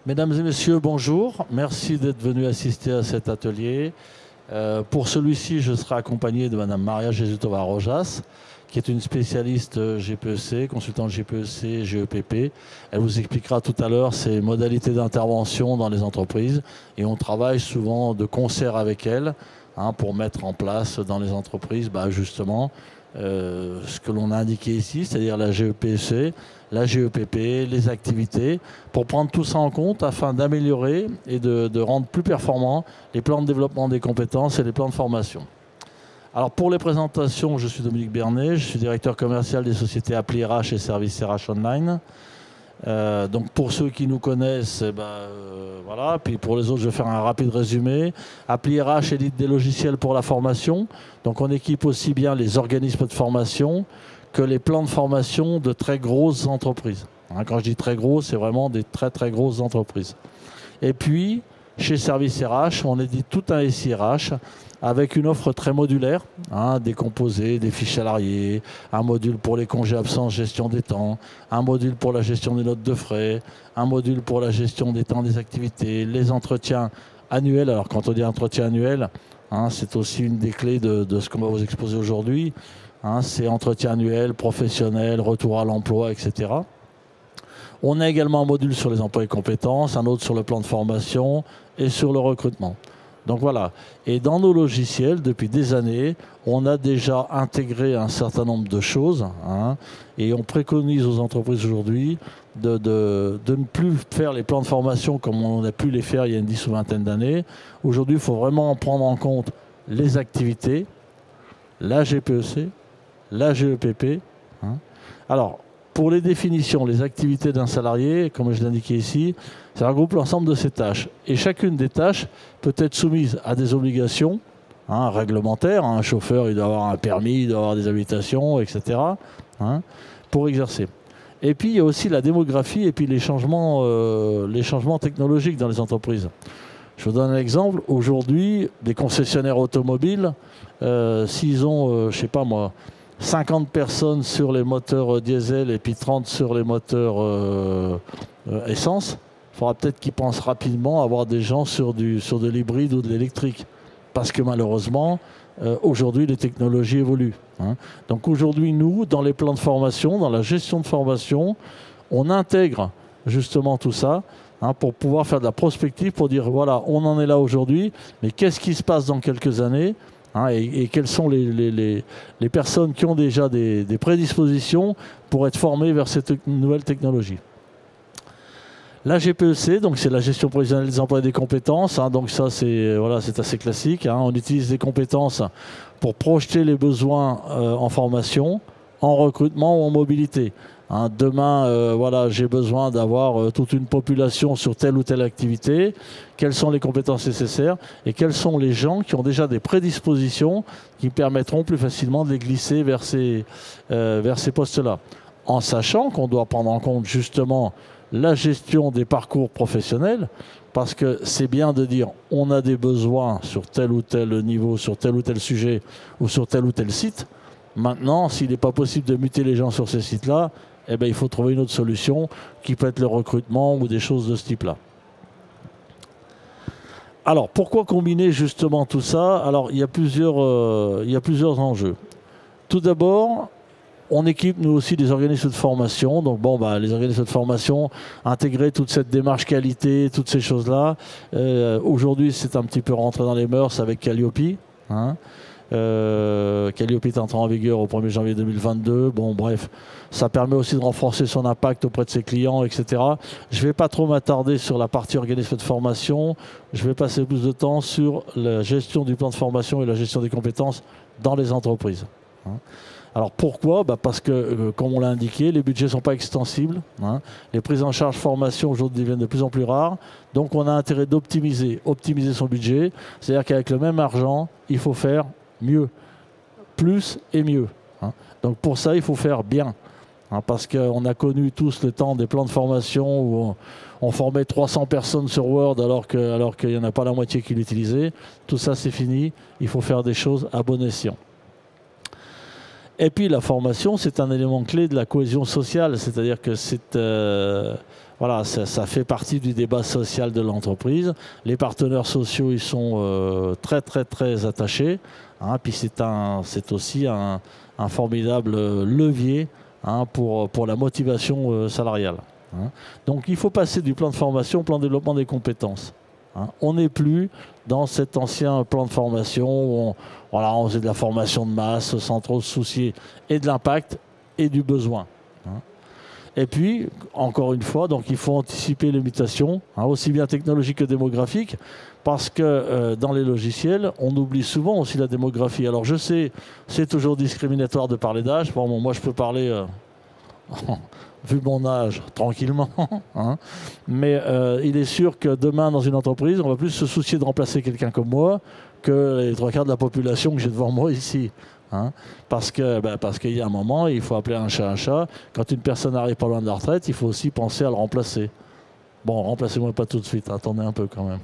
Mesdames et messieurs, bonjour. Merci d'être venus assister à cet atelier. Pour celui-ci, je serai accompagné de Madame Maria Jesutova Rojas, qui est une spécialiste GPEC, consultante GPEC, GEPP. Elle vous expliquera tout à l'heure ses modalités d'intervention dans les entreprises. Et on travaille souvent de concert avec elle pour mettre en place dans les entreprises, justement, ce que l'on a indiqué ici, c'est-à-dire la GEPEC, la GEPP, les activités, pour prendre tout ça en compte afin d'améliorer et de rendre plus performants les plans de développement des compétences et les plans de formation. Alors pour les présentations, je suis Dominique Bernet, je suis directeur commercial des sociétés Appli RH et Services RH Online. Donc pour ceux qui nous connaissent, voilà. Puis pour les autres, je vais faire un rapide résumé. Appli RH édite des logiciels pour la formation. Donc on équipe aussi bien les organismes de formation que les plans de formation de très grosses entreprises. Quand je dis très gros, c'est vraiment des très très grosses entreprises. Et puis, chez Services RH, on édite tout un SIRH avec une offre très modulaire, décomposée, des fiches salariés, un module pour les congés absents, gestion des temps, un module pour la gestion des notes de frais, un module pour la gestion des temps des activités, les entretiens annuels. Alors quand on dit entretien annuel, c'est aussi une des clés de ce qu'on va vous exposer aujourd'hui. C'est entretien annuel, professionnel, retour à l'emploi, etc. On a également un module sur les emplois et compétences, un autre sur le plan de formation et sur le recrutement. Donc voilà. Et dans nos logiciels, depuis des années, on a déjà intégré un certain nombre de choses. Et on préconise aux entreprises aujourd'hui de ne plus faire les plans de formation comme on a pu les faire il y a une 10 ou vingtaine d'années. Aujourd'hui, il faut vraiment prendre en compte les activités, la GPEC, la GEPP. Alors, pour les définitions, les activités d'un salarié, comme je l'indiquais ici, ça regroupe l'ensemble de ces tâches. Et chacune des tâches peut être soumise à des obligations réglementaires. Un chauffeur, il doit avoir un permis, il doit avoir des habilitations, etc. Pour exercer. Et puis, il y a aussi la démographie et puis les changements technologiques dans les entreprises. Je vous donne un exemple. Aujourd'hui, des concessionnaires automobiles, s'ils ont, je ne sais pas moi, 50 personnes sur les moteurs diesel et puis 30 sur les moteurs essence, il faudra peut-être qu'ils pensent rapidement à avoir des gens sur de l'hybride ou de l'électrique. Parce que malheureusement, aujourd'hui, les technologies évoluent. Donc aujourd'hui, nous, dans les plans de formation, dans la gestion de formation, on intègre justement tout ça pour pouvoir faire de la prospective, pour dire, voilà, on en est là aujourd'hui, mais qu'est-ce qui se passe dans quelques années et quelles sont les personnes qui ont déjà des prédispositions pour être formées vers cette nouvelle technologie. La GPEC, donc c'est la gestion prévisionnelle des emplois et des compétences. Donc ça, c'est assez classique. On utilise les compétences pour projeter les besoins en formation, en recrutement ou en mobilité. Demain, j'ai besoin d'avoir toute une population sur telle ou telle activité. Quelles sont les compétences nécessaires et quels sont les gens qui ont déjà des prédispositions qui permettront plus facilement de les glisser vers ces postes-là. En sachant qu'on doit prendre en compte justement la gestion des parcours professionnels, parce que c'est bien de dire on a des besoins sur tel ou tel niveau, sur tel ou tel sujet ou sur tel ou tel site. Maintenant, s'il n'est pas possible de muter les gens sur ces sites-là, il faut trouver une autre solution qui peut être le recrutement ou des choses de ce type-là. Alors, pourquoi combiner justement tout ça? Alors, il y a plusieurs enjeux. Tout d'abord, on équipe nous aussi des organismes de formation. Donc les organismes de formation, intégrer toute cette démarche qualité, toutes ces choses-là. Aujourd'hui, c'est un petit peu rentré dans les mœurs avec Calliope. Calliope est entré en vigueur au 1er janvier 2022. Ça permet aussi de renforcer son impact auprès de ses clients, etc. Je ne vais pas trop m'attarder sur la partie organisme de formation. Je vais passer plus de temps sur la gestion du plan de formation et la gestion des compétences dans les entreprises. Alors pourquoi? Parce que, comme on l'a indiqué, les budgets ne sont pas extensibles. Les prises en charge formation aujourd'hui deviennent de plus en plus rares. Donc on a intérêt d'optimiser son budget. C'est-à-dire qu'avec le même argent, il faut faire mieux, plus et mieux. Donc pour ça, il faut faire bien. Parce qu'on a connu tous le temps des plans de formation où on formait 300 personnes sur Word alors qu'il n'y en a pas la moitié qui l'utilisaient. Tout ça, c'est fini. Il faut faire des choses à bon escient. Et puis la formation, c'est un élément clé de la cohésion sociale, c'est-à-dire que voilà, ça fait partie du débat social de l'entreprise. Les partenaires sociaux, ils sont très très très attachés. Hein, puis c'est aussi un formidable levier, hein, pour la motivation salariale. Hein. Donc il faut passer du plan de formation au plan de développement des compétences. Hein. On n'est plus dans cet ancien plan de formation où on faisait de la formation de masse sans trop se soucier et de l'impact et du besoin. Hein. Et puis, encore une fois, donc il faut anticiper les mutations, hein, aussi bien technologiques que démographiques, parce que dans les logiciels, on oublie souvent aussi la démographie. Alors je sais, c'est toujours discriminatoire de parler d'âge. Bon, moi je peux parler, vu mon âge, tranquillement. Hein. Mais il est sûr que demain, dans une entreprise, on va plus se soucier de remplacer quelqu'un comme moi que les 3/4 de la population que j'ai devant moi ici. Hein. Parce qu'il y a un moment, il faut appeler un chat un chat. Quand une personne arrive pas loin de la retraite, il faut aussi penser à le remplacer. Bon, remplacez-moi pas tout de suite, attendez un peu quand même.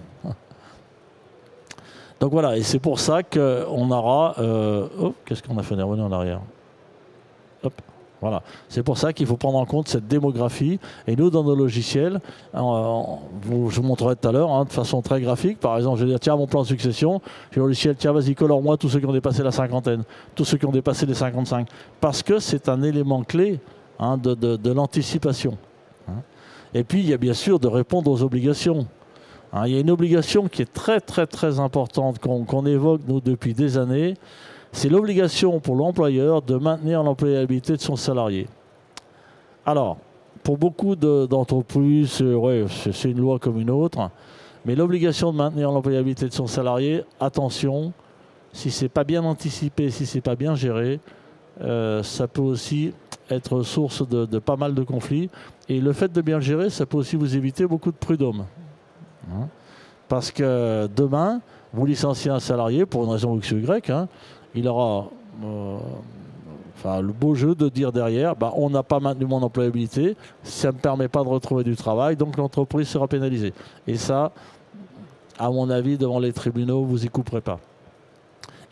Donc voilà, et c'est pour ça qu'on aura... qu'est-ce qu'on a fait? On est revenu en arrière. Hop. Voilà. C'est pour ça qu'il faut prendre en compte cette démographie. Et nous, dans nos logiciels, je vous montrerai tout à l'heure, hein, de façon très graphique. Par exemple, je vais dire, tiens, mon plan de succession, j'ai le logiciel, tiens, vas-y, colore-moi tous ceux qui ont dépassé la cinquantaine, tous ceux qui ont dépassé les 55. Parce que c'est un élément clé, hein, de l'anticipation. Hein. Et puis, il y a bien sûr de répondre aux obligations. Hein, il y a une obligation qui est très, très, très importante, qu'on évoque, nous, depuis des années. C'est l'obligation pour l'employeur de maintenir l'employabilité de son salarié. Alors, pour beaucoup d'entreprises, ouais, c'est une loi comme une autre, mais l'obligation de maintenir l'employabilité de son salarié, attention, si ce n'est pas bien anticipé, si ce n'est pas bien géré, ça peut aussi être source de pas mal de conflits. Et le fait de bien le gérer, ça peut aussi vous éviter beaucoup de prud'hommes. Hein, parce que demain, vous licenciez un salarié pour une raison X ou Y, hein, il aura le beau jeu de dire derrière, on n'a pas maintenu mon employabilité, ça ne me permet pas de retrouver du travail, donc l'entreprise sera pénalisée. Et ça, à mon avis, devant les tribunaux, vous n'y couperez pas.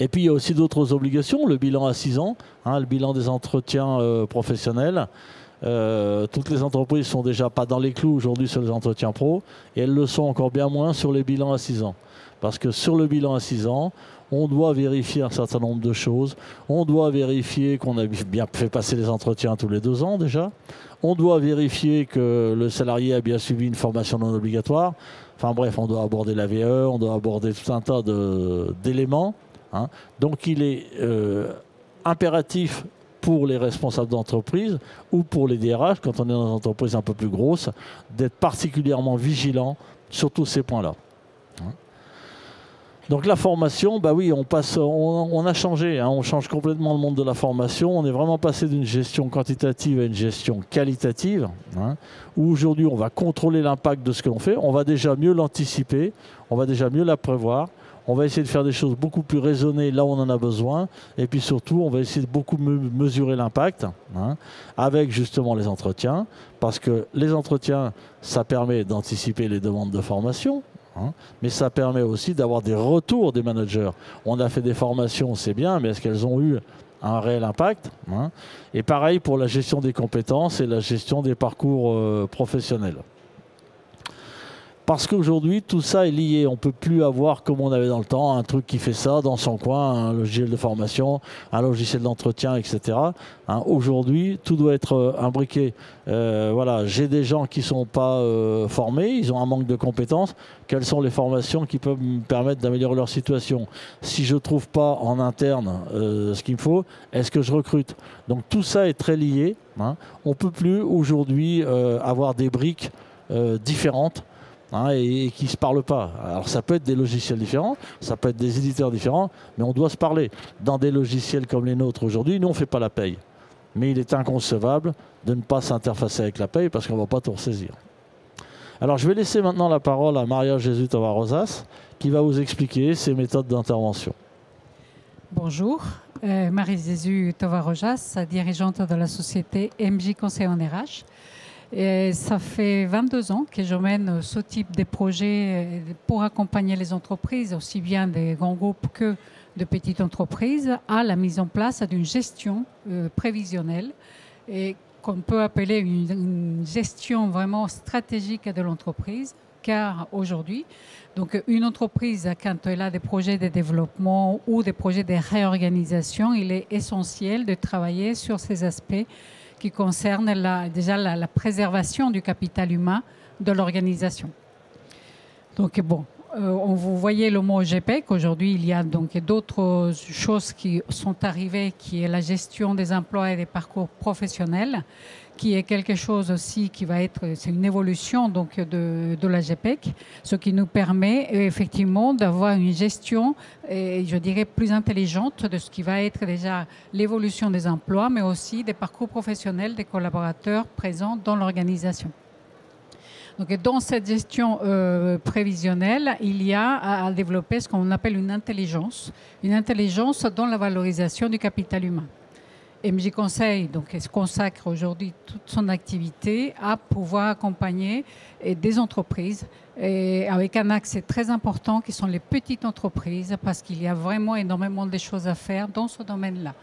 Et puis il y a aussi d'autres obligations, le bilan à 6 ans, hein, le bilan des entretiens professionnels. Toutes les entreprises ne sont déjà pas dans les clous aujourd'hui sur les entretiens pro, et elles le sont encore bien moins sur les bilans à 6 ans. Parce que sur le bilan à 6 ans, on doit vérifier un certain nombre de choses. On doit vérifier qu'on a bien fait passer les entretiens tous les 2 ans déjà. On doit vérifier que le salarié a bien suivi une formation non obligatoire. Enfin bref, on doit aborder la VE, on doit aborder tout un tas d'éléments. Hein. Donc il est impératif pour les responsables d'entreprise ou pour les DRH, quand on est dans une entreprise un peu plus grosse, d'être particulièrement vigilant sur tous ces points-là. Hein. Donc la formation, oui, on a changé, hein, on change complètement le monde de la formation. On est vraiment passé d'une gestion quantitative à une gestion qualitative, hein, où aujourd'hui on va contrôler l'impact de ce que l'on fait, on va déjà mieux l'anticiper, on va déjà mieux la prévoir, on va essayer de faire des choses beaucoup plus raisonnées là où on en a besoin, et puis surtout on va essayer de beaucoup mesurer l'impact, hein, avec justement les entretiens, parce que les entretiens, ça permet d'anticiper les demandes de formation. Hein, mais ça permet aussi d'avoir des retours des managers. On a fait des formations, c'est bien, mais est-ce qu'elles ont eu un réel impact, hein? Et pareil pour la gestion des compétences et la gestion des parcours professionnels. Parce qu'aujourd'hui, tout ça est lié. On ne peut plus avoir, comme on avait dans le temps, un truc qui fait ça dans son coin, un logiciel de formation, un logiciel d'entretien, etc. Hein, aujourd'hui, tout doit être imbriqué. Voilà, j'ai des gens qui ne sont pas formés, ils ont un manque de compétences. Quelles sont les formations qui peuvent me permettre d'améliorer leur situation? Si je ne trouve pas en interne ce qu'il me faut, est-ce que je recrute? Donc tout ça est très lié. Hein. On ne peut plus aujourd'hui avoir des briques différentes. Hein, et qui ne se parlent pas. Alors ça peut être des logiciels différents, ça peut être des éditeurs différents, mais on doit se parler. Dans des logiciels comme les nôtres aujourd'hui, nous on ne fait pas la paye. Mais il est inconcevable de ne pas s'interfacer avec la paye parce qu'on ne va pas tout ressaisir. Alors je vais laisser maintenant la parole à Maria Jesús Tovar-Rosas qui va vous expliquer ses méthodes d'intervention. Bonjour, Marie-Jesús Tovar-Rosas, dirigeante de la société MJ Conseil en RH. Et ça fait 22 ans que je mène ce type de projet pour accompagner les entreprises, aussi bien des grands groupes que de petites entreprises à la mise en place d'une gestion prévisionnelle et qu'on peut appeler une gestion vraiment stratégique de l'entreprise, car aujourd'hui, donc une entreprise, quand elle a des projets de développement ou des projets de réorganisation, il est essentiel de travailler sur ces aspects qui concernent déjà la préservation du capital humain de l'organisation. Donc bon, vous voyez le mot GPEC. Aujourd'hui, il y a donc d'autres choses qui sont arrivées, qui est la gestion des emplois et des parcours professionnels, qui est quelque chose aussi qui va être, c'est une évolution donc de la GPEC, ce qui nous permet effectivement d'avoir une gestion, je dirais, plus intelligente de ce qui va être déjà l'évolution des emplois, mais aussi des parcours professionnels des collaborateurs présents dans l'organisation. Donc, dans cette gestion prévisionnelle, il y a à développer ce qu'on appelle une intelligence dans la valorisation du capital humain. MJ Conseil donc, se consacre aujourd'hui toute son activité à pouvoir accompagner des entreprises et avec un axe très important qui sont les petites entreprises, parce qu'il y a vraiment énormément de choses à faire dans ce domaine-là.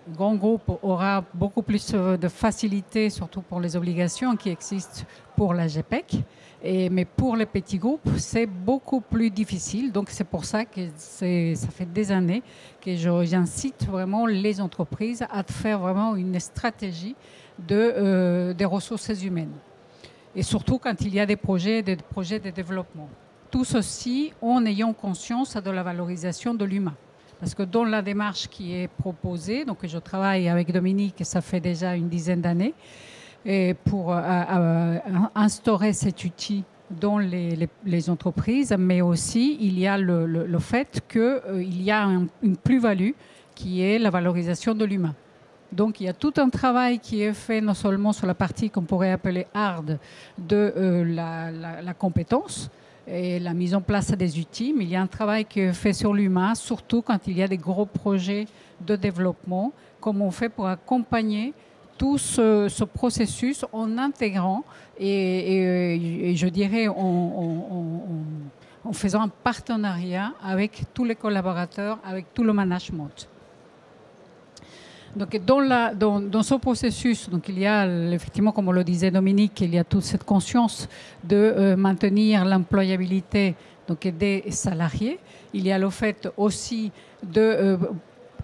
Le grand groupe aura beaucoup plus de facilité, surtout pour les obligations qui existent pour la GPEC. Mais pour les petits groupes, c'est beaucoup plus difficile. Donc, c'est pour ça que ça fait des années que j'incite vraiment les entreprises à faire vraiment une stratégie des ressources humaines. Et surtout quand il y a des projets de développement. Tout ceci en ayant conscience de la valorisation de l'humain. Parce que dans la démarche qui est proposée, donc je travaille avec Dominique, ça fait déjà une dizaine d'années, pour instaurer cet outil dans les entreprises, mais aussi il y a le fait qu'il y a une plus-value qui est la valorisation de l'humain. Donc il y a tout un travail qui est fait non seulement sur la partie qu'on pourrait appeler hard de la compétence, et la mise en place des outils, mais il y a un travail qui est fait sur l'humain, surtout quand il y a des gros projets de développement, comme on fait pour accompagner tout ce processus en intégrant et je dirais en faisant un partenariat avec tous les collaborateurs, avec tout le management. Donc, dans ce processus, donc, il y a effectivement, comme le disait Dominique, il y a toute cette conscience de maintenir l'employabilité donc, des salariés. Il y a le fait aussi de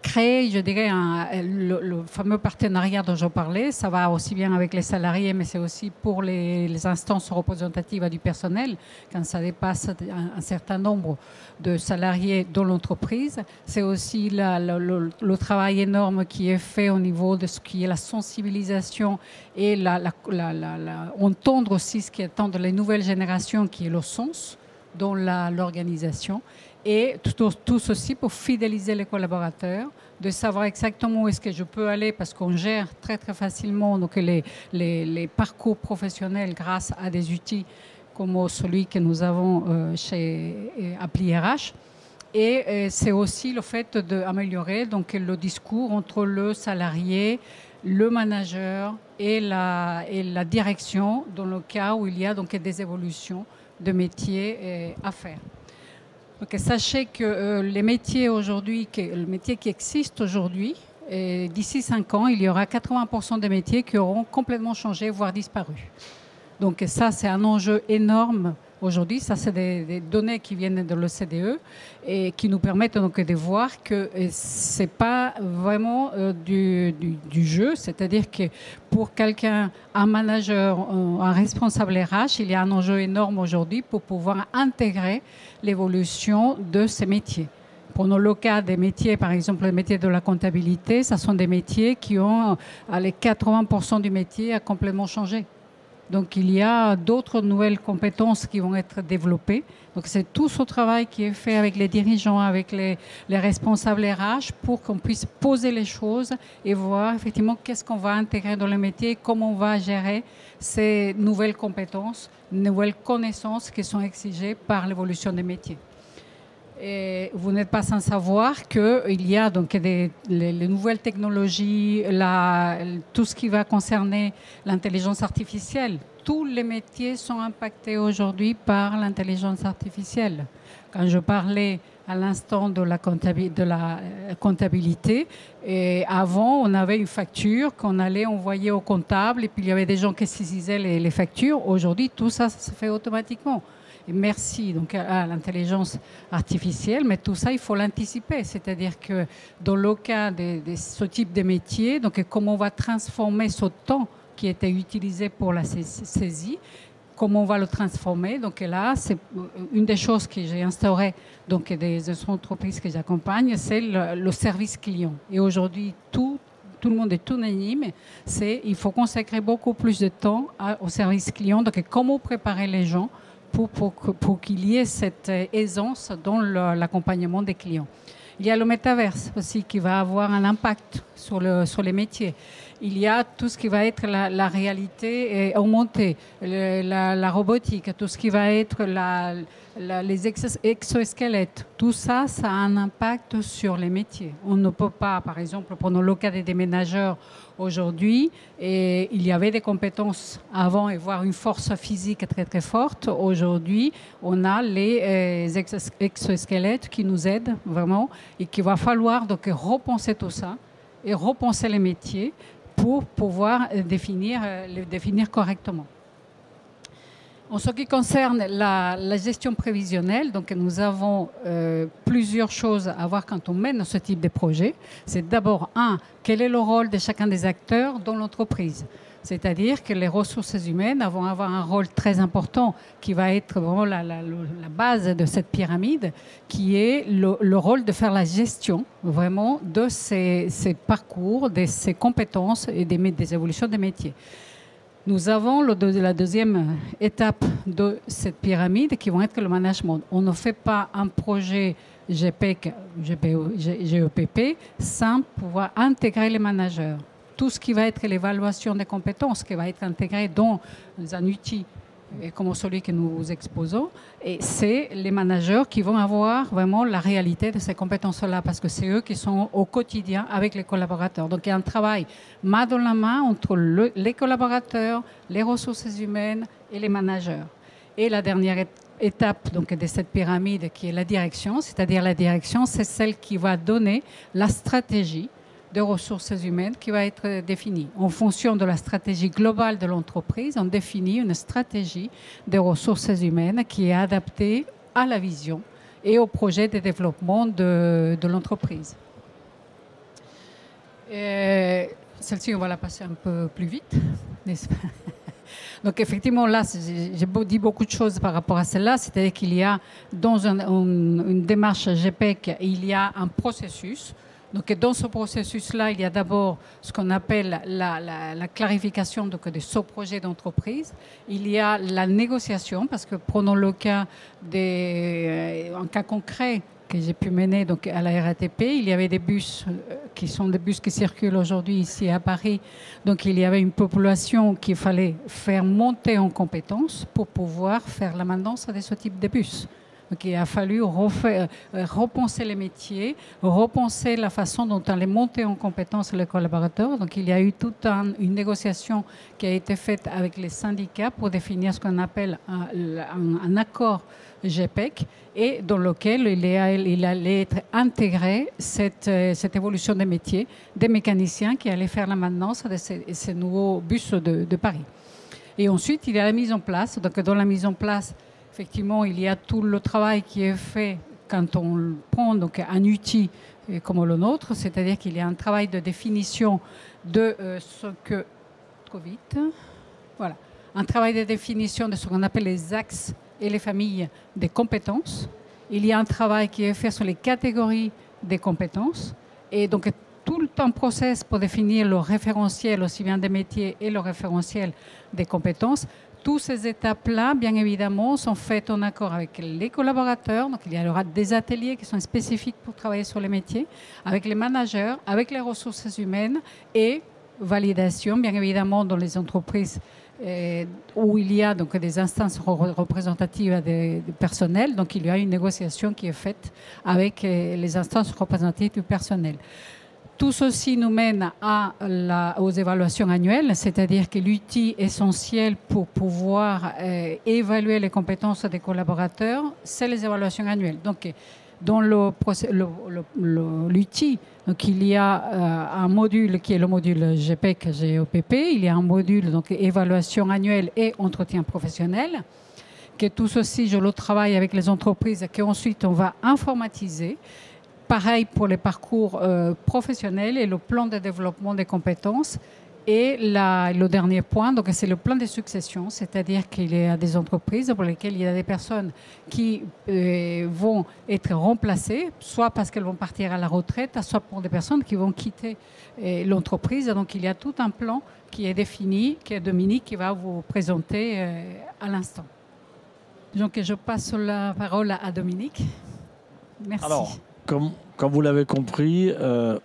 créer, je dirais, le fameux partenariat dont je parlais. Ça va aussi bien avec les salariés, mais c'est aussi pour les instances représentatives du personnel, quand ça dépasse un certain nombre de salariés dans l'entreprise. C'est aussi le travail énorme qui est fait au niveau de ce qui est la sensibilisation et entendre aussi ce qui attendent les nouvelles générations, qui est le sens dans l'organisation. Et tout ceci pour fidéliser les collaborateurs, de savoir exactement où est-ce que je peux aller, parce qu'on gère très très facilement donc les parcours professionnels grâce à des outils comme celui que nous avons chez Appli RH. Et c'est aussi le fait d'améliorer donc le discours entre le salarié, le manager et la direction, dans le cas où il y a donc des évolutions de métiers à faire. Donc, sachez que les métiers aujourd'hui, le métier qui existe aujourd'hui, d'ici 5 ans, il y aura 80% des métiers qui auront complètement changé, voire disparu. Donc ça, c'est un enjeu énorme aujourd'hui. Ça, c'est des données qui viennent de l'OCDE et qui nous permettent donc de voir que ce n'est pas vraiment du jeu. C'est-à-dire que pour quelqu'un, un manager, un responsable RH, il y a un enjeu énorme aujourd'hui pour pouvoir intégrer l'évolution de ces métiers. Prenons le cas des métiers, par exemple, les métiers de la comptabilité, ce sont des métiers qui ont, les 80% du métier a complètement changé. Donc, il y a d'autres nouvelles compétences qui vont être développées. Donc, c'est tout ce travail qui est fait avec les dirigeants, avec les responsables RH pour qu'on puisse poser les choses et voir effectivement qu'est-ce qu'on va intégrer dans le métier, comment on va gérer ces nouvelles compétences, nouvelles connaissances qui sont exigées par l'évolution des métiers. Et vous n'êtes pas sans savoir qu'il y a donc les nouvelles technologies, tout ce qui va concerner l'intelligence artificielle. Tous les métiers sont impactés aujourd'hui par l'intelligence artificielle. Quand je parlais à l'instant de la comptabilité. Et avant, on avait une facture qu'on allait envoyer au comptable et puis il y avait des gens qui saisissaient les factures. Aujourd'hui, tout ça, ça se fait automatiquement. Et merci donc à l'intelligence artificielle, mais tout ça, il faut l'anticiper. C'est-à-dire que dans le cas de ce type de métier, donc comment on va transformer ce temps qui était utilisé pour la saisie, comment on va le transformer. Donc là, c'est une des choses que j'ai instaurées donc des entreprises que j'accompagne, c'est le service client. Et aujourd'hui, tout le monde est unanime, il faut consacrer beaucoup plus de temps au service client. Donc comment préparer les gens pour qu'il y ait cette aisance dans l'accompagnement des clients. Il y a le métaverse aussi qui va avoir un impact sur les métiers. Il y a tout ce qui va être la réalité augmentée, la robotique, tout ce qui va être les exosquelettes. Tout ça, ça a un impact sur les métiers. On ne peut pas, par exemple, prendre le cas des déménageurs aujourd'hui, et il y avait des compétences avant et voire une force physique très très forte. Aujourd'hui, on a les exosquelettes qui nous aident vraiment et qu'il va falloir donc repenser tout ça et repenser les métiers pour pouvoir les définir correctement. En ce qui concerne la gestion prévisionnelle, donc nous avons plusieurs choses à voir quand on mène ce type de projet. C'est d'abord, quel est le rôle de chacun des acteurs dans l'entreprise? C'est-à-dire que les ressources humaines vont avoir un rôle très important qui va être vraiment la base de cette pyramide, qui est le rôle de faire la gestion vraiment de ces parcours, de ces compétences et des évolutions des métiers. Nous avons la deuxième étape de cette pyramide qui va être le management. On ne fait pas un projet GPEC, GEPP sans pouvoir intégrer les managers. Tout ce qui va être l'évaluation des compétences qui va être intégré dans un outil comme celui que nous exposons, et c'est les managers qui vont avoir vraiment la réalité de ces compétences-là, parce que c'est eux qui sont au quotidien avec les collaborateurs. Donc il y a un travail main dans la main entre les collaborateurs, les ressources humaines et les managers. Et la dernière étape donc, de cette pyramide qui est la direction, c'est-à-dire la direction, c'est celle qui va donner la stratégie de ressources humaines qui va être définie. En fonction de la stratégie globale de l'entreprise, on définit une stratégie de ressources humaines qui est adaptée à la vision et au projet de développement de l'entreprise. Celle-ci, on va la passer un peu plus vite, n'est-ce pas? Donc effectivement, là, j'ai dit beaucoup de choses par rapport à celle-là, c'est-à-dire qu'il y a dans une démarche GPEC, il y a un processus. Donc, dans ce processus-là, il y a d'abord ce qu'on appelle la clarification de ce projet d'entreprise. Il y a la négociation, parce que prenons le cas un cas concret que j'ai pu mener donc, à la RATP, il y avait des bus qui sont des bus qui circulent aujourd'hui ici à Paris. Donc, il y avait une population qu'il fallait faire monter en compétences pour pouvoir faire la maintenance de ce type de bus. Donc, il a fallu repenser les métiers, repenser la façon dont on allait monter en compétence les collaborateurs. Donc, il y a eu toute une négociation qui a été faite avec les syndicats pour définir ce qu'on appelle un accord GPEC et dans lequel il allait être intégré cette évolution des métiers, des mécaniciens qui allaient faire la maintenance de ces nouveaux bus de Paris. Et ensuite, il y a la mise en place. Donc, dans la mise en place, effectivement, il y a tout le travail qui est fait quand on prend donc, un outil comme le nôtre, c'est-à-dire qu'il y a un travail de définition de ce que... Trop vite. Voilà. Un travail de définition de ce qu'on appelle les axes et les familles des compétences. Il y a un travail qui est fait sur les catégories des compétences. Et donc, tout le temps process pour définir le référentiel aussi bien des métiers et le référentiel des compétences. Toutes ces étapes-là, bien évidemment, sont faites en accord avec les collaborateurs. Donc, il y aura des ateliers qui sont spécifiques pour travailler sur les métiers, avec les managers, avec les ressources humaines et validation, bien évidemment, dans les entreprises où il y a donc, des instances représentatives des personnels. Donc, il y a une négociation qui est faite avec les instances représentatives du personnel. Tout ceci nous mène aux évaluations annuelles, c'est-à-dire que l'outil essentiel pour pouvoir évaluer les compétences des collaborateurs, c'est les évaluations annuelles. Donc, Dans l'outil, donc il y a un module qui est le module GPEC, GEPP, il y a un module donc évaluation annuelle et entretien professionnel, que tout ceci, je le travaille avec les entreprises, qu'ensuite on va informatiser. Pareil pour les parcours professionnels et le plan de développement des compétences. Et le dernier point, donc c'est le plan de succession, c'est-à-dire qu'il y a des entreprises pour lesquelles il y a des personnes qui vont être remplacées, soit parce qu'elles vont partir à la retraite, soit pour des personnes qui vont quitter l'entreprise. Donc il y a tout un plan qui est défini, que Dominique qui va vous présenter à l'instant. Donc je passe la parole à Dominique. Merci. Alors, comme vous l'avez compris,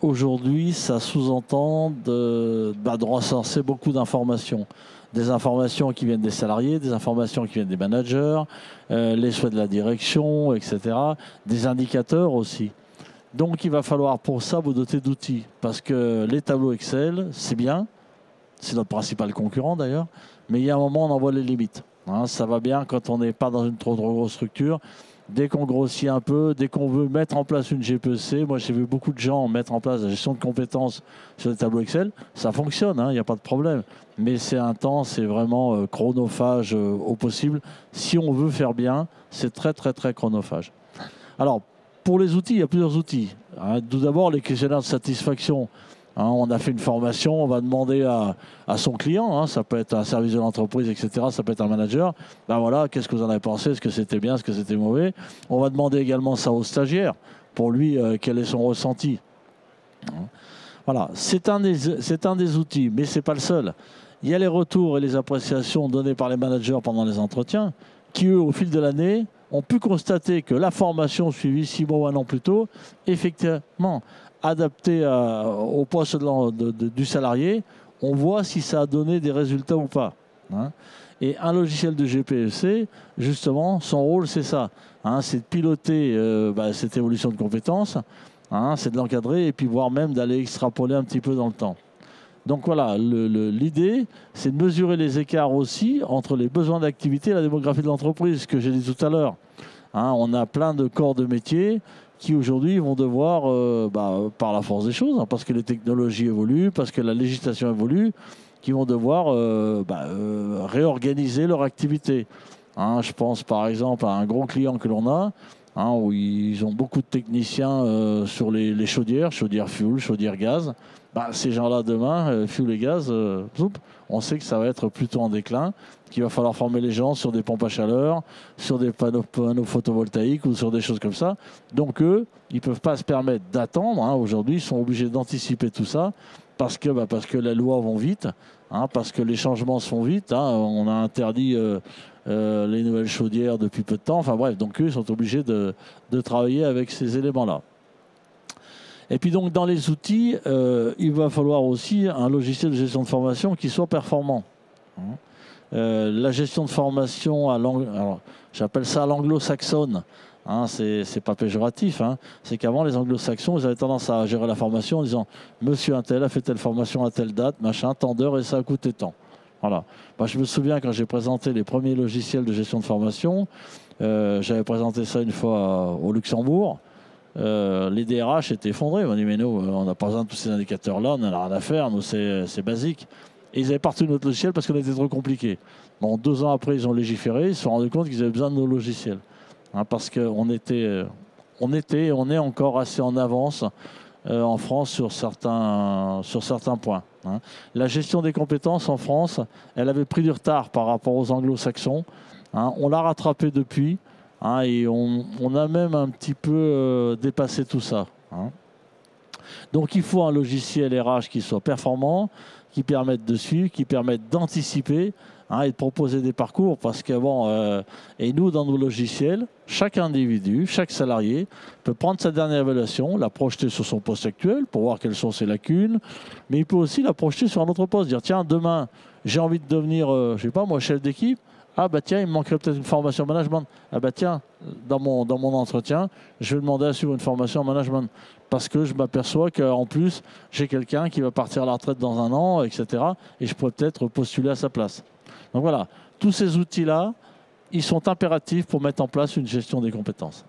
aujourd'hui, ça sous-entend de recenser beaucoup d'informations. Des informations qui viennent des salariés, des informations qui viennent des managers, les souhaits de la direction, etc. Des indicateurs aussi. Donc, il va falloir pour ça vous doter d'outils. Parce que les tableaux Excel, c'est bien. C'est notre principal concurrent d'ailleurs. Mais il y a un moment, on en voit les limites. Hein, ça va bien quand on n'est pas dans une trop grosse structure. Dès qu'on grossit un peu, dès qu'on veut mettre en place une GPEC, moi j'ai vu beaucoup de gens mettre en place la gestion de compétences sur des tableaux Excel, ça fonctionne, il n'y a pas de problème. Mais c'est un temps, c'est vraiment chronophage au possible. Si on veut faire bien, c'est très très très chronophage. Alors, pour les outils, il y a plusieurs outils. Tout d'abord, les questionnaires de satisfaction. On a fait une formation, on va demander à son client, ça peut être un service de l'entreprise, etc., ça peut être un manager, ben voilà, qu'est-ce que vous en avez pensé, est-ce que c'était bien, est-ce que c'était mauvais. On va demander également ça au stagiaire, pour lui, quel est son ressenti. Voilà, c'est un des outils, mais ce n'est pas le seul. Il y a les retours et les appréciations données par les managers pendant les entretiens, qui eux, au fil de l'année, ont pu constater que la formation suivie 6 mois ou 1 an plus tôt, effectivement, adapté au poste du salarié, on voit si ça a donné des résultats ou pas. Et un logiciel de GPEC, justement, son rôle, c'est ça. C'est de piloter cette évolution de compétences, c'est de l'encadrer et puis voire même d'aller extrapoler un petit peu dans le temps. Donc voilà, l'idée, c'est de mesurer les écarts aussi entre les besoins d'activité et la démographie de l'entreprise, ce que j'ai dit tout à l'heure. On a plein de corps de métiers qui aujourd'hui vont devoir, par la force des choses, parce que les technologies évoluent, parce que la législation évolue, qui vont devoir réorganiser leur activité. Je pense par exemple à un gros client que l'on a, où ils ont beaucoup de techniciens sur les chaudières fuel, chaudières gaz. Ces gens-là demain, fuel et gaz, on sait que ça va être plutôt en déclin, qu'il va falloir former les gens sur des pompes à chaleur, sur des panneaux photovoltaïques ou sur des choses comme ça. Donc eux, ils ne peuvent pas se permettre d'attendre. Aujourd'hui, ils sont obligés d'anticiper tout ça parce que les lois vont vite, parce que les changements se font vite. On a interdit les nouvelles chaudières depuis peu de temps. Enfin bref, donc eux, ils sont obligés de travailler avec ces éléments-là. Et puis donc dans les outils, il va falloir aussi un logiciel de gestion de formation qui soit performant. La gestion de formation, alors j'appelle ça à l'anglo-saxonne. C'est pas péjoratif. C'est qu'avant les anglo-saxons, ils avaient tendance à gérer la formation en disant « Monsieur un tel a fait telle formation à telle date, machin, tant d'heures et ça a coûté tant ». Voilà. Je me souviens quand j'ai présenté les premiers logiciels de gestion de formation, j'avais présenté ça une fois au Luxembourg. Les DRH étaient effondrés. Ils m'ont dit mais nous, on n'a pas besoin de tous ces indicateurs-là, on n'a rien à faire, nous c'est basique. Et ils avaient parti de notre logiciel parce qu'on était trop compliqué. Bon, 2 ans après, ils ont légiféré, ils se sont rendus compte qu'ils avaient besoin de nos logiciels. Parce qu'on était, on est encore assez en avance en France sur certains points. La gestion des compétences en France, elle avait pris du retard par rapport aux anglo-saxons. On l'a rattrapé depuis. Et on a même un petit peu dépassé tout ça. Donc il faut un logiciel RH qui soit performant, qui permette de suivre, qui permette d'anticiper et de proposer des parcours. Parce qu'avant, et nous dans nos logiciels, chaque individu, chaque salarié peut prendre sa dernière évaluation, la projeter sur son poste actuel pour voir quelles sont ses lacunes, mais il peut aussi la projeter sur un autre poste, dire tiens demain j'ai envie de devenir, je sais pas moi, chef d'équipe. Tiens, il me manquerait peut-être une formation en management. Tiens, dans mon entretien, je vais demander à suivre une formation en management. Parce que je m'aperçois qu'en plus, j'ai quelqu'un qui va partir à la retraite dans 1 an, etc. Et je pourrais peut-être postuler à sa place. Donc voilà, tous ces outils-là, ils sont impératifs pour mettre en place une gestion des compétences.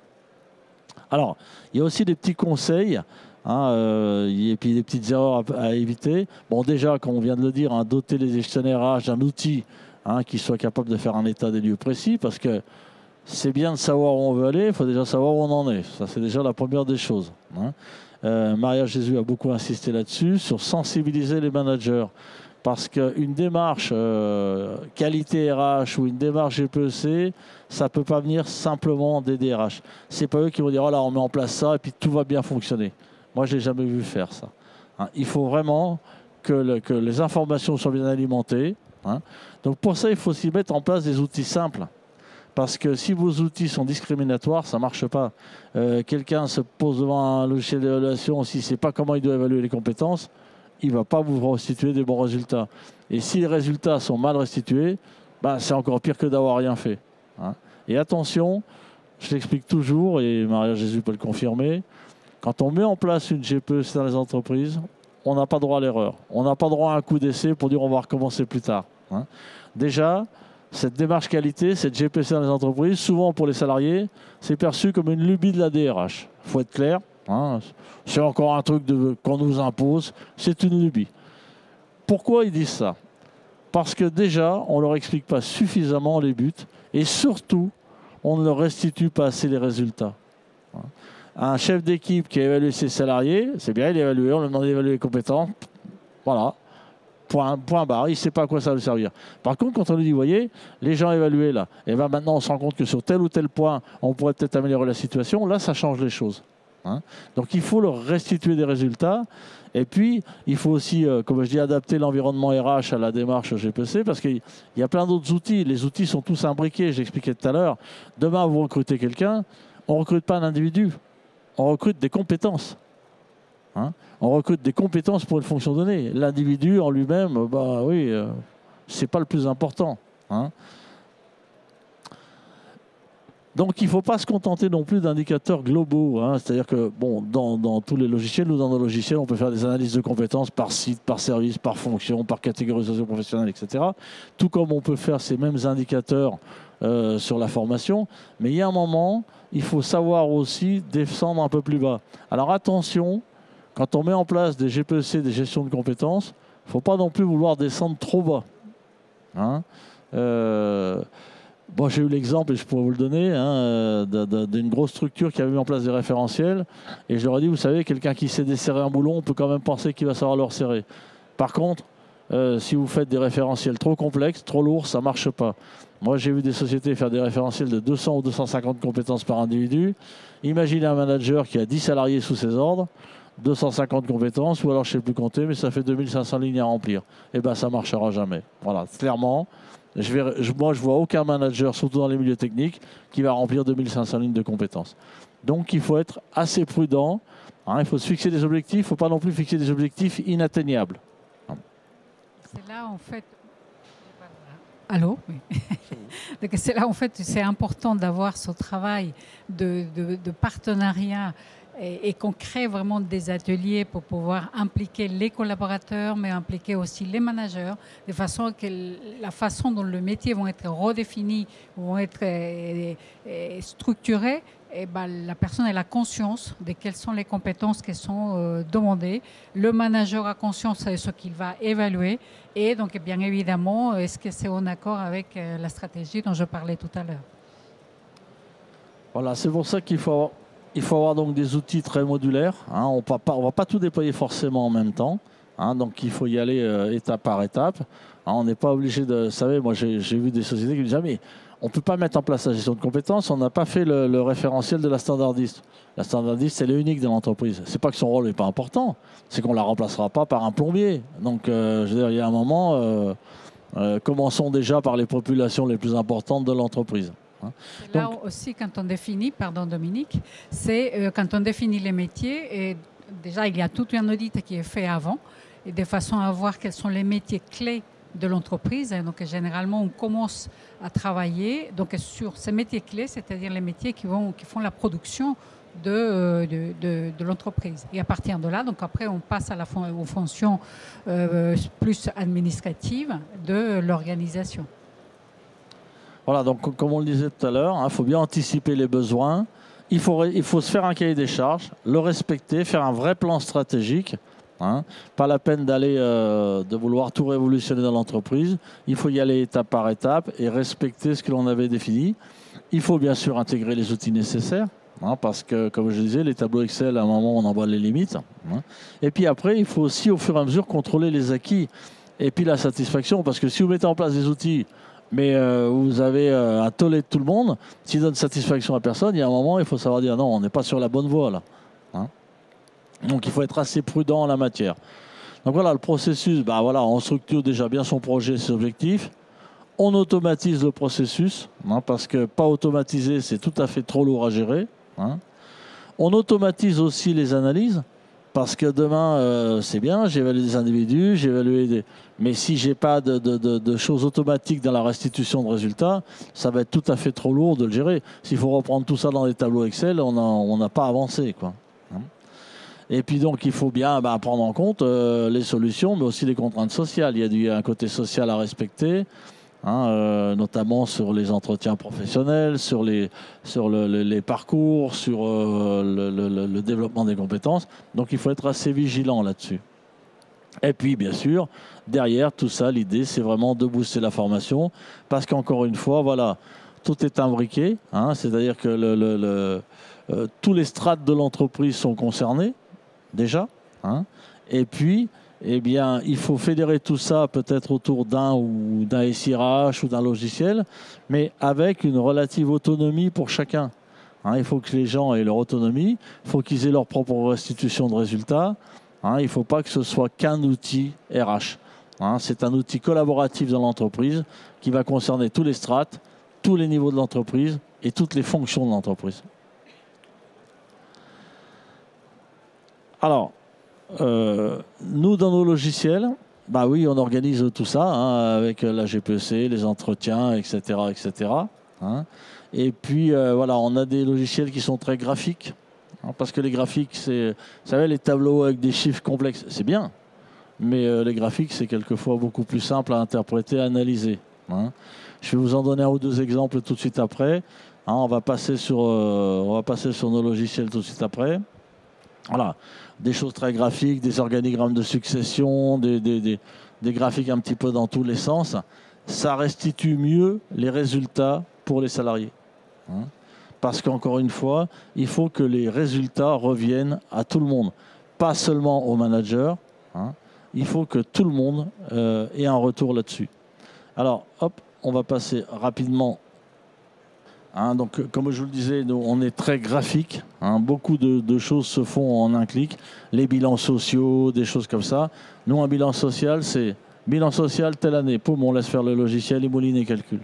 Alors, il y a aussi des petits conseils, hein, et puis des petites erreurs à éviter. Bon, déjà, comme on vient de le dire, hein, doter les gestionnaires RH d'un outil, hein, qui soit capable de faire un état des lieux précis, parce que c'est bien de savoir où on veut aller, il faut déjà savoir où on en est. Ça, c'est déjà la première des choses, hein. Maria Jésus a beaucoup insisté là-dessus, sur sensibiliser les managers. Parce qu'une démarche qualité RH ou une démarche GPEC, ça ne peut pas venir simplement des DRH. Ce n'est pas eux qui vont dire oh là, on met en place ça et puis tout va bien fonctionner. Moi, je n'ai jamais vu faire ça, hein. Il faut vraiment que les informations soient bien alimentées, hein. Donc pour ça, il faut aussi mettre en place des outils simples. Parce que si vos outils sont discriminatoires, ça ne marche pas. Quelqu'un se pose devant un logiciel d'évaluation, s'il ne sait pas comment il doit évaluer les compétences, il ne va pas vous restituer des bons résultats. Et si les résultats sont mal restitués, ben, c'est encore pire que d'avoir rien fait, hein. Et attention, je l'explique toujours, et Maria Jésus peut le confirmer, quand on met en place une GPEC dans les entreprises, on n'a pas droit à l'erreur. On n'a pas droit à un coup d'essai pour dire on va recommencer plus tard, hein. Déjà, cette démarche qualité, cette GPC dans les entreprises, souvent pour les salariés, c'est perçu comme une lubie de la DRH. Il faut être clair, hein, c'est encore un truc qu'on nous impose, c'est une lubie. Pourquoi ils disent ça? Parce que déjà, on ne leur explique pas suffisamment les buts et surtout, on ne leur restitue pas assez les résultats. Un chef d'équipe qui a évalué ses salariés, c'est bien, il a évalué, on lui demande d'évaluer les compétences, voilà. Point barre, il ne sait pas à quoi ça va lui servir. Par contre, quand on lui dit, vous voyez, les gens évalués là, et bien maintenant on se rend compte que sur tel ou tel point, on pourrait peut-être améliorer la situation, là ça change les choses, hein. Donc il faut leur restituer des résultats. Et puis, il faut aussi, comme je dis, adapter l'environnement RH à la démarche GPC, parce qu'il y a plein d'autres outils. Les outils sont tous imbriqués, j'expliquais tout à l'heure. Demain, vous recrutez quelqu'un, on ne recrute pas un individu, on recrute des compétences, hein. On recrute des compétences pour une fonction donnée. L'individu en lui-même, bah oui, c'est pas le plus important, hein. Donc il ne faut pas se contenter non plus d'indicateurs globaux, hein. C'est-à-dire que bon, dans tous les logiciels ou dans nos logiciels, on peut faire des analyses de compétences par site, par service, par fonction, par catégorisation professionnelle, etc. Tout comme on peut faire ces mêmes indicateurs sur la formation. Mais il y a un moment, il faut savoir aussi descendre un peu plus bas. Alors attention, quand on met en place des GPEC, des gestions de compétences, il ne faut pas non plus vouloir descendre trop bas, hein. Bon, j'ai eu l'exemple, et je pourrais vous le donner, hein, d'une grosse structure qui avait mis en place des référentiels. Et je leur ai dit, vous savez, quelqu'un qui sait desserrer un boulon, on peut quand même penser qu'il va savoir le resserrer. Par contre, si vous faites des référentiels trop complexes, trop lourds, ça ne marche pas. Moi, j'ai vu des sociétés faire des référentiels de 200 ou 250 compétences par individu. Imaginez un manager qui a 10 salariés sous ses ordres, 250 compétences, ou alors je ne sais plus compter, mais ça fait 2500 lignes à remplir. Eh bien, ça ne marchera jamais. Voilà, clairement. Moi, je ne vois aucun manager, surtout dans les milieux techniques, qui va remplir 2500 lignes de compétences. Donc, il faut être assez prudent, hein, il faut se fixer des objectifs, il ne faut pas non plus fixer des objectifs inatteignables. C'est là, en fait... Allô? Oui. Donc c'est là, en fait, c'est important d'avoir ce travail de partenariat et qu'on crée vraiment des ateliers pour pouvoir impliquer les collaborateurs, mais impliquer aussi les managers, de façon que la façon dont le métier vont être redéfinis, vont être structurés, et ben, la personne a la conscience de quelles sont les compétences qui sont demandées. Le manager a conscience de ce qu'il va évaluer. Et donc, bien évidemment, est-ce que c'est en accord avec la stratégie dont je parlais tout à l'heure? Voilà, c'est pour ça qu'il faut avoir donc des outils très modulaires, hein. On ne va pas tout déployer forcément en même temps, hein. Donc il faut y aller étape par étape, hein. On n'est pas obligé de... Vous savez, moi j'ai vu des sociétés qui me disent « mais on ne peut pas mettre en place la gestion de compétences, on n'a pas fait le référentiel de la standardiste. » La standardiste, elle est unique dans l'entreprise. Ce n'est pas que son rôle n'est pas important, c'est qu'on ne la remplacera pas par un plombier. Donc je veux dire, il y a un moment, commençons déjà par les populations les plus importantes de l'entreprise. C'est là aussi, quand on définit, pardon Dominique, c'est quand on définit les métiers, et déjà il y a tout un audit qui est fait avant, et de façon à voir quels sont les métiers clés de l'entreprise. Donc généralement on commence à travailler donc, sur ces métiers clés, c'est-à-dire les métiers qui font la production de l'entreprise. Et à partir de là, donc après on passe aux fonctions plus administratives de l'organisation. Voilà, donc comme on le disait tout à l'heure, il faut bien anticiper les besoins il faut se faire un cahier des charges, le respecter, faire un vrai plan stratégique. Hein. Pas la peine d'aller de vouloir tout révolutionner dans l'entreprise. Il faut y aller étape par étape et respecter ce que l'on avait défini. Il faut bien sûr intégrer les outils nécessaires. Hein, parce que, comme je disais, les tableaux Excel, à un moment, on en voit les limites. Hein. Et puis après, il faut aussi, au fur et à mesure, contrôler les acquis et puis la satisfaction. Parce que si vous mettez en place des outils, mais vous avez un tollé de tout le monde, s'ils donnent satisfaction à personne, il y a un moment, il faut savoir dire non, on n'est pas sur la bonne voie là. Hein. Donc il faut être assez prudent en la matière. Donc voilà, le processus, bah voilà, on structure déjà bien son projet, ses objectifs. On automatise le processus, hein, parce que pas automatiser, c'est tout à fait trop lourd à gérer. Hein. On automatise aussi les analyses, parce que demain, c'est bien, j'évalue des individus, mais si j'ai pas de choses automatiques dans la restitution de résultats, ça va être tout à fait trop lourd de le gérer. S'il faut reprendre tout ça dans des tableaux Excel, on n'a pas avancé, quoi. Hein. Et puis donc, il faut bien prendre en compte les solutions, mais aussi les contraintes sociales. Il y a un côté social à respecter. Hein, notamment sur les entretiens professionnels, sur les parcours, sur le développement des compétences. Donc il faut être assez vigilant là-dessus. Et puis bien sûr, derrière tout ça, l'idée c'est vraiment de booster la formation, parce qu'encore une fois, voilà, tout est imbriqué, hein, c'est-à-dire que tous les strates de l'entreprise sont concernés, déjà, hein, et puis eh bien, il faut fédérer tout ça peut-être autour d'un SIRH ou d'un logiciel, mais avec une relative autonomie pour chacun. Hein, il faut que les gens aient leur autonomie, il faut qu'ils aient leur propre restitution de résultats. Hein, il ne faut pas que ce soit qu'un outil RH. Hein, c'est un outil collaboratif dans l'entreprise qui va concerner tous les strates, tous les niveaux de l'entreprise et toutes les fonctions de l'entreprise. Alors, nous, dans nos logiciels, bah oui, on organise tout ça hein, avec la GPEC, les entretiens, etc., etc. Hein. Et puis voilà, on a des logiciels qui sont très graphiques, hein, parce que les graphiques, vous savez, les tableaux avec des chiffres complexes, c'est bien, mais les graphiques, c'est quelquefois beaucoup plus simple à interpréter, à analyser. Hein. Je vais vous en donner un ou deux exemples tout de suite après. Hein, on va passer sur nos logiciels tout de suite après. Voilà, des choses très graphiques, des organigrammes de succession, des graphiques un petit peu dans tous les sens. Ça restitue mieux les résultats pour les salariés. Hein. Parce qu'encore une fois, il faut que les résultats reviennent à tout le monde, pas seulement aux managers. Hein. Il faut que tout le monde ait un retour là-dessus. Alors, hop, on va passer rapidement. Hein, donc, comme je vous le disais, nous, on est très graphique. Hein, beaucoup de choses se font en un clic. Les bilans sociaux, des choses comme ça. Nous, un bilan social, c'est bilan social telle année. Poum, on laisse faire le logiciel, il mouline et calcule.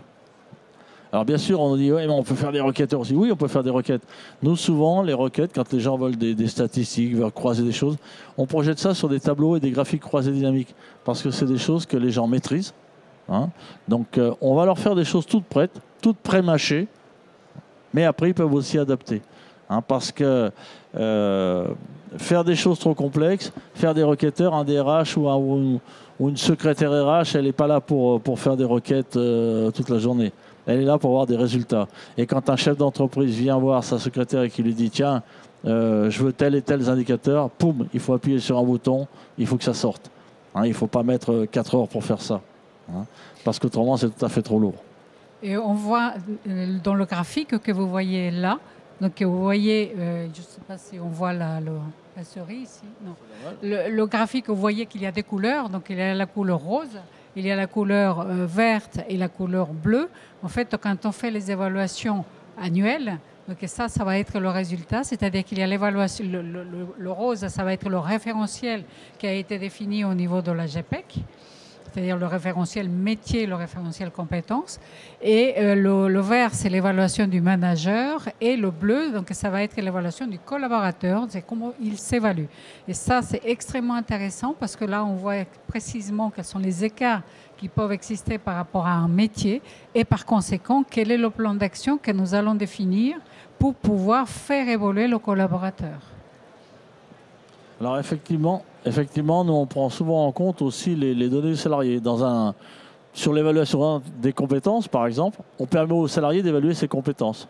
Alors, bien sûr, on nous dit, ouais, mais on peut faire des requêtes aussi. Oui, on peut faire des requêtes. Nous, souvent, les requêtes, quand les gens veulent des statistiques, veulent croiser des choses, on projette ça sur des tableaux et des graphiques croisés dynamiques. Parce que c'est des choses que les gens maîtrisent. Hein. Donc, on va leur faire des choses toutes prêtes, toutes pré-mâchées. Mais après, ils peuvent aussi adapter. Hein, parce que faire des choses trop complexes, faire des requêteurs, un DRH ou une secrétaire RH, elle n'est pas là pour faire des requêtes toute la journée. Elle est là pour avoir des résultats. Et quand un chef d'entreprise vient voir sa secrétaire et qui lui dit « Tiens, je veux tel et tel indicateur », poum, il faut appuyer sur un bouton, il faut que ça sorte. Hein, il ne faut pas mettre 4 heures pour faire ça. Hein, parce qu'autrement, c'est tout à fait trop lourd. Et on voit dans le graphique que vous voyez là, donc vous voyez, je ne sais pas si on voit la cerise ici, non. Le graphique, vous voyez qu'il y a des couleurs, donc il y a la couleur rose, il y a la couleur verte et la couleur bleue. En fait, quand on fait les évaluations annuelles, donc ça va être le résultat, c'est-à-dire qu'il y a l'évaluation, le rose, ça va être le référentiel qui a été défini au niveau de la GPEC. C'est-à-dire le référentiel métier, le référentiel compétences. Et le vert, c'est l'évaluation du manager. Et le bleu, donc ça va être l'évaluation du collaborateur, c'est comment il s'évalue. Et ça, c'est extrêmement intéressant parce que là, on voit précisément quels sont les écarts qui peuvent exister par rapport à un métier. Et par conséquent, quel est le plan d'action que nous allons définir pour pouvoir faire évoluer le collaborateur. Alors effectivement, nous on prend souvent en compte aussi les données du salarié. Sur l'évaluation des compétences, par exemple, on permet au salarié d'évaluer ses compétences.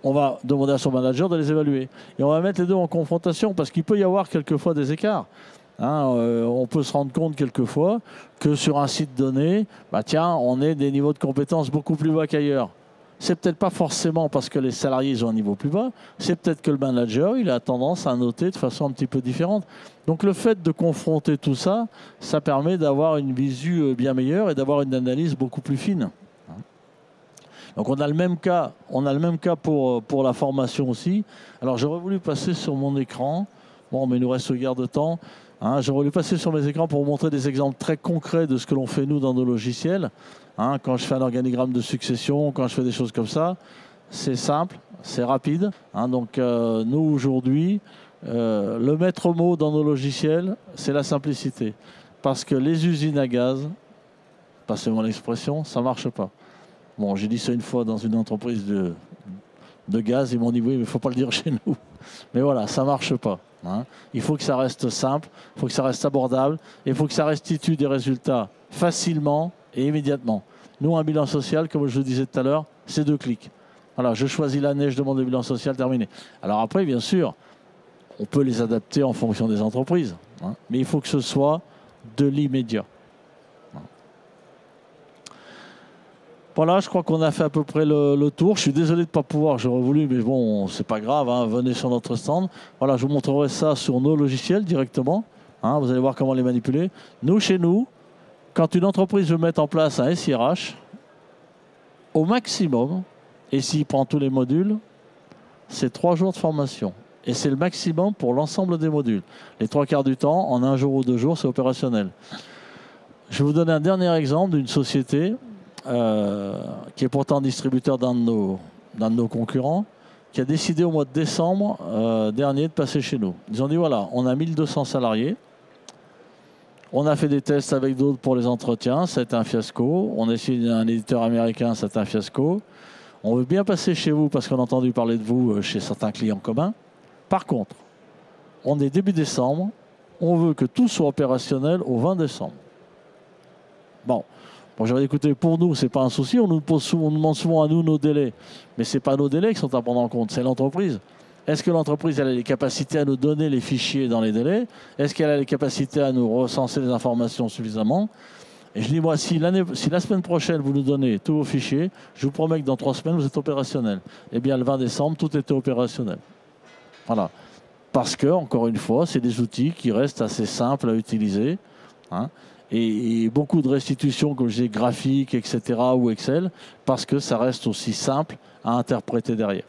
on va demander à son manager de les évaluer. Et on va mettre les deux en confrontation parce qu'il peut y avoir quelquefois des écarts. On peut se rendre compte quelquefois que sur un site donné, on ait des niveaux de compétences beaucoup plus bas qu'ailleurs. C'est peut-être pas forcément parce que les salariés ont un niveau plus bas, c'est peut-être que le manager il a tendance à noter de façon un petit peu différente. Donc le fait de confronter tout ça, ça permet d'avoir une visu bien meilleure et d'avoir une analyse beaucoup plus fine. Donc on a le même cas pour la formation aussi. Alors j'aurais voulu passer sur mon écran, bon mais il nous reste le garde-temps. J'aurais voulu passer sur mes écrans pour vous montrer des exemples très concrets de ce que l'on fait nous dans nos logiciels. Quand je fais un organigramme de succession, quand je fais des choses comme ça, c'est simple, c'est rapide. Donc nous aujourd'hui, le maître mot dans nos logiciels, c'est la simplicité. Parce que les usines à gaz, passez-moi l'expression, ça ne marche pas. Bon, j'ai dit ça une fois dans une entreprise de gaz, ils m'ont dit oui, mais il ne faut pas le dire chez nous. Mais voilà, ça ne marche pas. Il faut que ça reste simple, il faut que ça reste abordable, et il faut que ça restitue des résultats facilement et immédiatement. Nous, un bilan social, comme je le disais tout à l'heure, c'est 2 clics. Voilà, je choisis l'année, je demande le bilan social, terminé. Alors après, bien sûr, on peut les adapter en fonction des entreprises, mais il faut que ce soit de l'immédiat. Voilà, je crois qu'on a fait à peu près le tour. Je suis désolé de ne pas pouvoir, j'aurais voulu, mais bon, c'est pas grave, venez sur notre stand. Voilà, je vous montrerai ça sur nos logiciels directement. Vous allez voir comment les manipuler. Nous, chez nous, quand une entreprise veut mettre en place un SIRH, au maximum, et s'il prend tous les modules, c'est 3 jours de formation. Et c'est le maximum pour l'ensemble des modules. Les 3/4 du temps, en 1 jour ou 2 jours, c'est opérationnel. Je vais vous donner un dernier exemple d'une société qui est pourtant distributeur d'un de nos concurrents, qui a décidé au mois de décembre dernier de passer chez nous. Ils ont dit voilà, on a 1200 salariés, on a fait des tests avec d'autres pour les entretiens, ça a été un fiasco, on a essayé un éditeur américain, ça a été un fiasco, on veut bien passer chez vous parce qu'on a entendu parler de vous chez certains clients communs. Par contre, on est début décembre, on veut que tout soit opérationnel au 20 décembre. Bon, j'aurais dit, écoutez, pour nous, ce n'est pas un souci, on nous demande souvent à nous nos délais. Mais ce n'est pas nos délais qui sont à prendre en compte, c'est l'entreprise. Est-ce que l'entreprise elle a les capacités à nous donner les fichiers dans les délais? Est-ce qu'elle a les capacités à nous recenser les informations suffisamment? Et je dis, moi, si la semaine prochaine, vous nous donnez tous vos fichiers, je vous promets que dans 3 semaines, vous êtes opérationnel. Eh bien, le 20 décembre, tout était opérationnel. Voilà. Parce que, encore une fois, c'est des outils qui restent assez simples à utiliser. Et beaucoup de restitutions, comme je disais, graphiques, etc., ou Excel, parce que ça reste aussi simple à interpréter derrière.